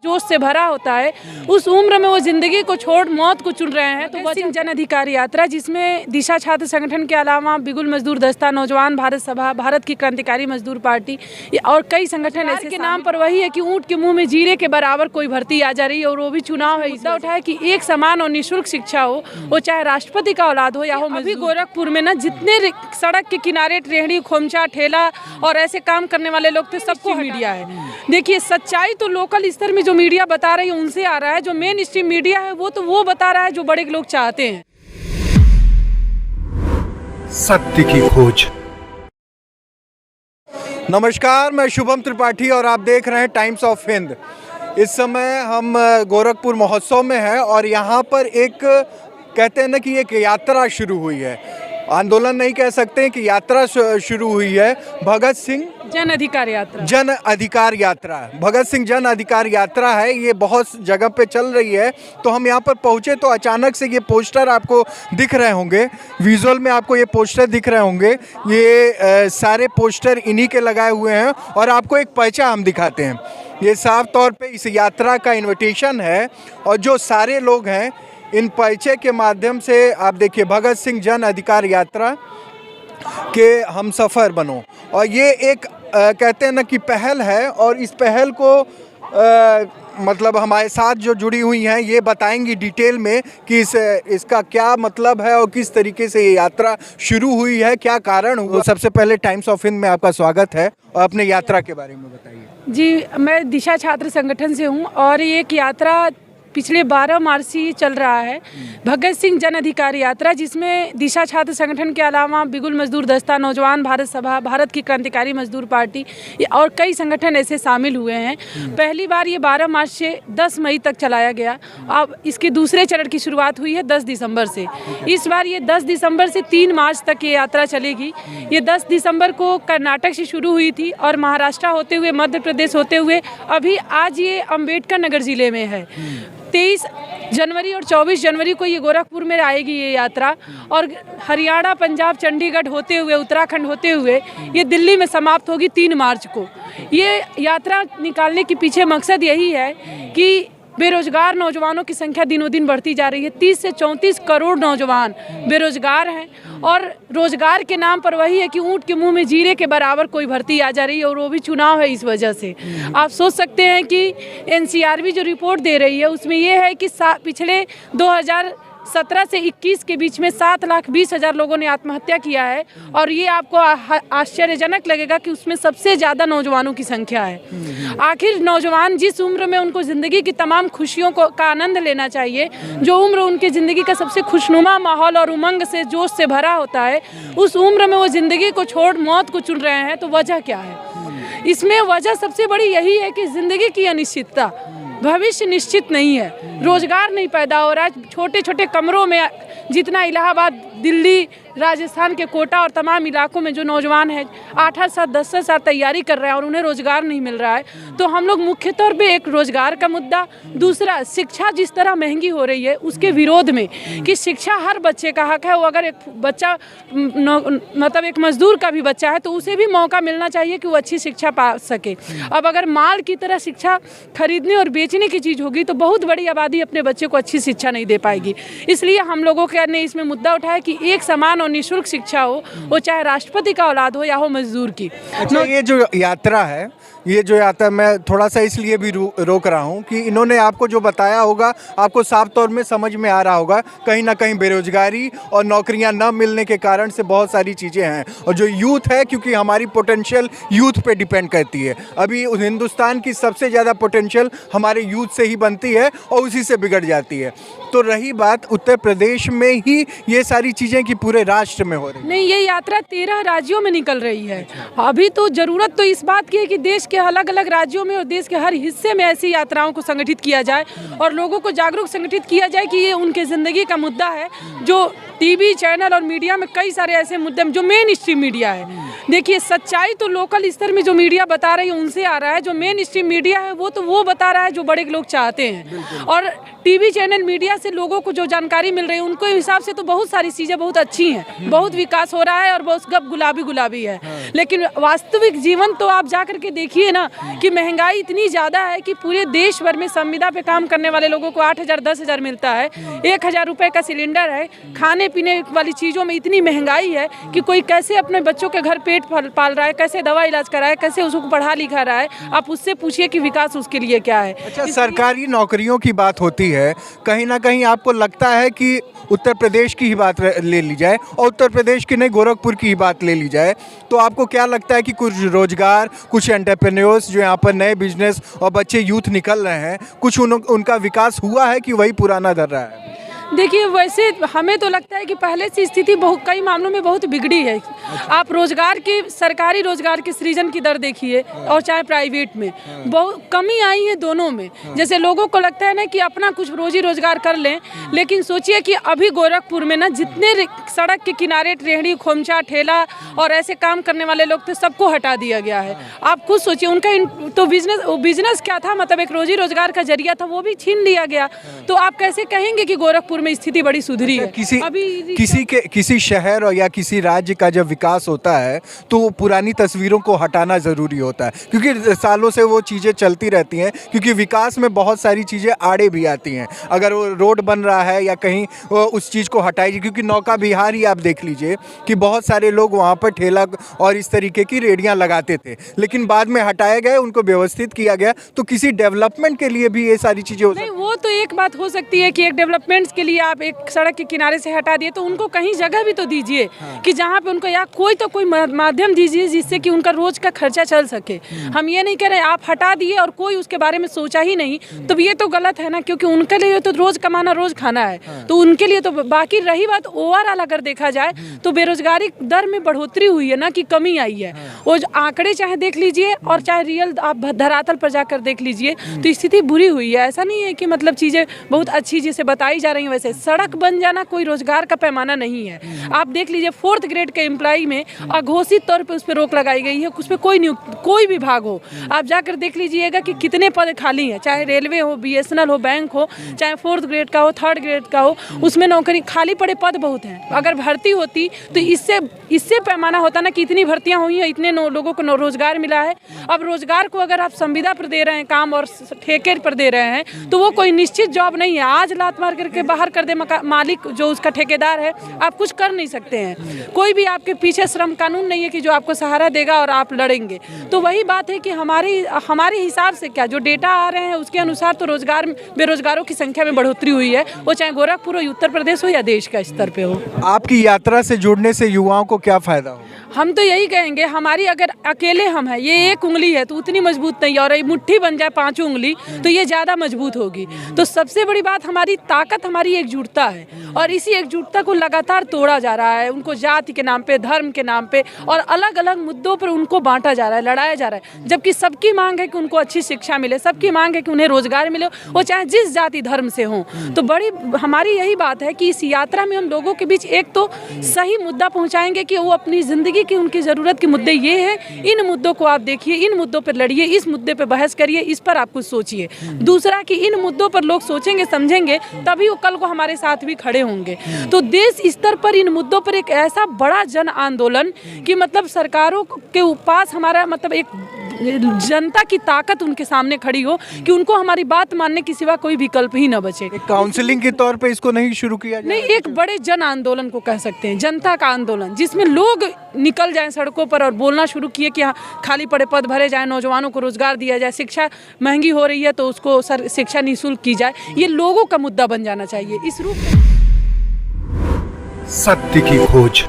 जोश से भरा होता है, उस उम्र में वो जिंदगी को छोड़ मौत को चुन रहे हैं। तो भगत सिंह जन अधिकार यात्रा, जिसमें दिशा छात्र संगठन के अलावा बिगुल मजदूर दस्ता, नौजवान भारत सभा, भारत की क्रांतिकारी मजदूर पार्टी और कई संगठन ऐसे के नाम पर वही है कि ऊंट के मुंह में जीरे के बराबर कोई भर्ती आ जा रही है। और वो भी चुनाव है, मुद्दा उठाया कि एक समान और निःशुल्क शिक्षा हो, वो चाहे राष्ट्रपति का औलाद हो या हो। अभी गोरखपुर में ना जितने सड़क के किनारे रेहड़ी, खोमचा, ठेला और ऐसे काम करने वाले लोग थे, सबको मीडिया है। देखिए, सच्चाई तो लोकल स्तर में जो मीडिया बता रही है उनसे आ रहा है, जो मेन स्ट्रीम मीडिया है वो तो वो बता रहा है जो बड़े लोग चाहते हैं। सत्य की खोज। नमस्कार, मैं शुभम त्रिपाठी और आप देख रहे हैं टाइम्स ऑफ हिंद। इस समय हम गोरखपुर महोत्सव में हैं और यहाँ पर एक कहते हैं ना कि एक यात्रा शुरू हुई है। आंदोलन नहीं कह सकते कि यात्रा शुरू हुई है। भगत सिंह जन अधिकार यात्रा, जन अधिकार यात्रा, भगत सिंह जन अधिकार यात्रा है। ये बहुत जगह पे चल रही है। तो हम यहाँ पर पहुँचे तो अचानक से ये पोस्टर आपको दिख रहे होंगे, विजुअल में आपको ये पोस्टर दिख रहे होंगे। ये सारे पोस्टर इन्हीं के लगाए हुए हैं और आपको एक पर्चा हम दिखाते हैं। ये साफ तौर पे इस यात्रा का इन्विटेशन है और जो सारे लोग हैं इन पर्चे के माध्यम से आप देखिए, भगत सिंह जन अधिकार यात्रा के हम सफ़र बनो। और ये एक कहते हैं ना कि पहल है और इस पहल को मतलब हमारे साथ जो जुड़ी हुई हैं ये बताएंगी डिटेल में कि इसका क्या मतलब है और किस तरीके से ये यात्रा शुरू हुई है, क्या कारण हुआ। सबसे पहले टाइम्स ऑफ हिंद में आपका स्वागत है और अपने यात्रा के बारे में बताइए। जी, मैं दिशा छात्र संगठन से हूँ और ये एक यात्रा पिछले 12 मार्च से चल रहा है, भगत सिंह जन अधिकार यात्रा, जिसमें दिशा छात्र संगठन के अलावा बिगुल मजदूर दस्ता, नौजवान भारत सभा, भारत की क्रांतिकारी मजदूर पार्टी और कई संगठन ऐसे शामिल हुए हैं। पहली बार ये 12 मार्च से 10 मई तक चलाया गया। अब इसके दूसरे चरण की शुरुआत हुई है 10 दिसंबर से। इस बार ये 10 दिसंबर से 3 मार्च तक ये यात्रा चलेगी। ये 10 दिसंबर को कर्नाटक से शुरू हुई थी और महाराष्ट्र होते हुए, मध्य प्रदेश होते हुए अभी आज ये अम्बेडकर नगर जिले में है। 23 जनवरी और 24 जनवरी को ये गोरखपुर में आएगी ये यात्रा और हरियाणा, पंजाब, चंडीगढ़ होते हुए, उत्तराखंड होते हुए ये दिल्ली में समाप्त होगी 3 मार्च को। ये यात्रा निकालने के पीछे मकसद यही है कि बेरोजगार नौजवानों की संख्या दिनों दिन बढ़ती जा रही है। 30 से 34 करोड़ नौजवान बेरोजगार हैं और रोजगार के नाम पर वही है कि ऊंट के मुंह में जीरे के बराबर कोई भर्ती आ जा रही है और वो भी चुनाव है। इस वजह से आप सोच सकते हैं कि एनसीआरबी जो रिपोर्ट दे रही है उसमें ये है कि पिछले 2017 से 21 के बीच में 7,20,000 लोगों ने आत्महत्या किया है और ये आपको आश्चर्यजनक लगेगा कि उसमें सबसे ज़्यादा नौजवानों की संख्या है। आखिर नौजवान जिस उम्र में उनको ज़िंदगी की तमाम खुशियों का आनंद लेना चाहिए, जो उम्र उनके ज़िंदगी का सबसे खुशनुमा माहौल और उमंग से, जोश से भरा होता है, उस उम्र में वो ज़िंदगी को छोड़ मौत को चुन रहे हैं। तो वजह क्या है? इसमें वजह सबसे बड़ी यही है कि ज़िंदगी की अनिश्चितता, भविष्य निश्चित नहीं है, रोजगार नहीं पैदा हो रहा है। छोटे छोटे कमरों में जितना इलाहाबाद, दिल्ली, राजस्थान के कोटा और तमाम इलाकों में जो नौजवान हैं 8-8 साल 10 साल तैयारी कर रहे हैं और उन्हें रोजगार नहीं मिल रहा है। तो हम लोग मुख्य तौर पे एक रोजगार का मुद्दा, दूसरा शिक्षा जिस तरह महंगी हो रही है उसके विरोध में कि शिक्षा हर बच्चे का हक है। वो अगर एक बच्चा मतलब एक मजदूर का भी बच्चा है तो उसे भी मौका मिलना चाहिए कि वो अच्छी शिक्षा पा सके। अब अगर माल की तरह शिक्षा खरीदने और बेचने की चीज़ होगी तो बहुत बड़ी आबादी अपने बच्चे को अच्छी शिक्षा नहीं दे पाएगी। इसलिए हम लोगों ने इसमें मुद्दा उठाया कि एक समान और निःशुल्क शिक्षा हो, वो चाहे राष्ट्रपति का औलाद हो या हो मजदूर की। अच्छा, ये जो यात्रा है, ये जो यात्रा मैं थोड़ा सा इसलिए भी रोक रहा हूँ कि इन्होंने आपको जो बताया होगा आपको साफ तौर में समझ में आ रहा होगा, कहीं ना कहीं बेरोजगारी और नौकरियां न मिलने के कारण से बहुत सारी चीज़ें हैं। और जो यूथ है, क्योंकि हमारी पोटेंशियल यूथ पे डिपेंड करती है, अभी हिंदुस्तान की सबसे ज़्यादा पोटेंशियल हमारे यूथ से ही बनती है और उसी से बिगड़ जाती है। तो रही बात उत्तर प्रदेश में ही ये सारी चीज़ें कि पूरे राष्ट्र में हो रही नहीं, ये यात्रा 13 राज्यों में निकल रही है। अभी तो ज़रूरत तो इस बात की है कि देश के अलग अलग राज्यों में और देश के हर हिस्से में ऐसी यात्राओं को संगठित किया जाए और लोगों को जागरूक संगठित किया जाए कि ये उनके ज़िंदगी का मुद्दा है जो टीवी चैनल और मीडिया में कई सारे ऐसे मुद्दे जो मेन स्ट्रीम मीडिया है, देखिए सच्चाई तो लोकल स्तर में जो मीडिया बता रही है उनसे आ रहा है, जो मेन स्ट्रीम मीडिया है वो तो वो बता रहा है जो बड़े लोग चाहते हैं। और टीवी चैनल मीडिया से लोगों को जो जानकारी मिल रही है उनके हिसाब से तो बहुत सारी चीज़ें बहुत अच्छी हैं, बहुत विकास हो रहा है और बहुत गप गुलाबी है। लेकिन वास्तविक जीवन तो आप जा करके देखिए ना कि महंगाई इतनी ज़्यादा है कि पूरे देश भर में संविदा पे काम करने वाले लोगों को 8,000 10,000 मिलता है, 1,000 रुपये का सिलेंडर है, खाने पीने वाली चीज़ों में इतनी महंगाई है कि कोई कैसे अपने बच्चों के घर पेट पाल रहा है, कैसे दवा इलाज कराए, कैसे उसको पढ़ा लिखा रहा है। आप उससे पूछिए कि विकास उसके लिए क्या है। अच्छा, सरकारी नौकरियों की बात होती है, कहीं ना कहीं आपको लगता है कि उत्तर प्रदेश की ही बात ले ली जाए और उत्तर प्रदेश की नहीं गोरखपुर की ही बात ले ली जाए, तो आपको क्या लगता है कि कुछ रोजगार, कुछ एंटरप्रेन्योर्स जो यहाँ पर नए बिजनेस और बच्चे यूथ निकल रहे हैं, कुछ उनका विकास हुआ है कि वही पुराना दर्रा है? देखिए वैसे हमें तो लगता है कि पहले से स्थिति बहुत कई मामलों में बहुत बिगड़ी है। आप रोजगार की, सरकारी रोजगार के सृजन की दर देखिए और चाहे प्राइवेट में, बहुत कमी आई है दोनों में। जैसे लोगों को लगता है ना कि अपना कुछ रोजी रोजगार कर लें, लेकिन सोचिए कि अभी गोरखपुर में ना जितने सड़क के किनारे रेहड़ी खोमचा ठेला और ऐसे काम करने वाले लोग थे सबको हटा दिया गया है। आप खुद सोचिए उनका तो बिजनेस क्या था, मतलब एक रोजी रोजगार का जरिया था, वो भी छीन लिया गया। तो आप कैसे कहेंगे कि गोरखपुर में स्थिति बड़ी सुधरी है? किसी शहर और या किसी राज्य का जब विकास होता है तो पुरानी तस्वीरों को हटाना जरूरी होता है, क्योंकि सालों से वो चीज़ें चलती रहती हैं, क्योंकि विकास में बहुत सारी चीज़ें आड़े भी आती हैं। अगर वो रोड बन रहा है या कहीं उस चीज़ को हटाई, क्योंकि नौका बिहार ही आप देख लीजिए कि बहुत सारे लोग वहाँ पर ठेला और इस तरीके की रेडियाँ लगाते थे, लेकिन बाद में हटाए गए, उनको व्यवस्थित किया गया। तो किसी डेवलपमेंट के लिए भी ये सारी चीज़ें हो सकती हैं। वो तो एक बात हो सकती है कि एक डेवलपमेंट्स के लिए आप एक सड़क के किनारे से हटा दिए, तो उनको कहीं जगह भी तो दीजिए कि जहाँ पे उनको या कोई माध्यम दीजिए जिससे कि उनका रोज का खर्चा चल सके। हम ये नहीं कह रहे आप हटा दिए और कोई उसके बारे में सोचा ही नहीं, तो ये तो गलत है ना, क्योंकि उनके लिए तो रोज कमाना रोज खाना है, तो उनके लिए तो। बाकी रही बात ओवरऑल अगर देखा जाए तो बेरोजगारी दर में बढ़ोतरी हुई है ना कि कमी आई है। वो आंकड़े चाहे देख लीजिए और चाहे रियल आप धरातल पर जाकर देख लीजिए तो स्थिति बुरी हुई है। ऐसा नहीं है कि मतलब चीज़ें बहुत अच्छी जैसे बताई जा रही हैं वैसे। सड़क बन जाना कोई रोजगार का पैमाना नहीं है। आप देख लीजिए 4th ग्रेड के एम्प्लॉय में अघोषित तौर पे उस पर रोक लगाई गई है, उस पर कोई विभाग हो, आप जाकर देख लीजिएगा कि कितने पद खाली हैं, चाहे रेलवे हो, BSNL हो, बैंक हो, चाहे 4th ग्रेड का हो, 3rd ग्रेड का हो, उसमें नौकरी खाली पड़े पद बहुत हैं। अगर भर्ती होती तो इससे पैमाना होता ना कि इतनी भर्तियां हुई हैं, इतने लोगों को रोजगार मिला है। अब रोजगार को अगर आप संविदा पर दे रहे हैं काम और ठेके पर दे रहे हैं तो वो कोई निश्चित जॉब नहीं है। आज लात मार करके बाहर कर दे मालिक जो उसका ठेकेदार है, आप कुछ कर नहीं सकते हैं। कोई भी आपके पीछे श्रम कानून नहीं है कि जो आपको सहारा देगा और आप लड़ेंगे। तो वही बात है कि हमारे हिसाब से क्या जो डेटा आ रहे हैं उसके अनुसार तो बेरोजगारों की संख्या में बढ़ोतरी हुई है, वो चाहे गोरखपुर हो, उत्तर प्रदेश हो या देश का स्तर पे हो। आपकी यात्रा से जुड़ने से युवाओं को क्या फायदा हो? हम तो यही कहेंगे, हमारी अगर अकेले हम हैं, ये एक उंगली है तो उतनी मजबूत नहीं है, और ये मुट्ठी बन जाए 5 उंगली तो ये ज़्यादा मजबूत होगी। तो सबसे बड़ी बात हमारी ताकत हमारी एकजुटता है, और इसी एकजुटता को लगातार तोड़ा जा रहा है। उनको जाति के नाम पे, धर्म के नाम पे और अलग अलग मुद्दों पर उनको बांटा जा रहा है, लड़ाया जा रहा है। जबकि सबकी मांग है कि उनको अच्छी शिक्षा मिले, सबकी मांग है कि उन्हें रोजगार मिले, वो चाहे जिस जाति धर्म से हों। तो बड़ी हमारी यही बात है कि इस यात्रा में हम लोगों के बीच एक तो सही मुद्दा पहुँचाएंगे कि वो अपनी ज़िंदगी की उनकी ज़रूरत के मुद्दे ये हैं, इन मुद्दों को आप देखिए, इन मुद्दों पर लड़िए, इस मुद्दे पर बहस करिए, इस पर आप कुछ सोचिए। दूसरा कि इन मुद्दों पर लोग सोचेंगे समझेंगे तभी वो कल को हमारे साथ भी खड़े होंगे। तो देश स्तर पर इन मुद्दों पर एक ऐसा बड़ा जन आंदोलन कि मतलब सरकारों के पास हमारा मतलब एक जनता की ताकत उनके सामने खड़ी हो कि उनको हमारी बात मानने के सिवा कोई विकल्प ही न बचे। एक काउंसलिंग के तौर पे इसको नहीं शुरू किया जाए? नहीं, एक बड़े जन आंदोलन को कह सकते हैं, जनता का आंदोलन, जिसमें लोग निकल जाएं सड़कों पर और बोलना शुरू किए कि हाँ खाली पड़े पद भरे जाएं, नौजवानों को रोजगार दिया जाए, शिक्षा महंगी हो रही है तो उसको शिक्षा निःशुल्क की जाए। ये लोगों का मुद्दा बन जाना चाहिए इस रूप में। सत्य की खोज।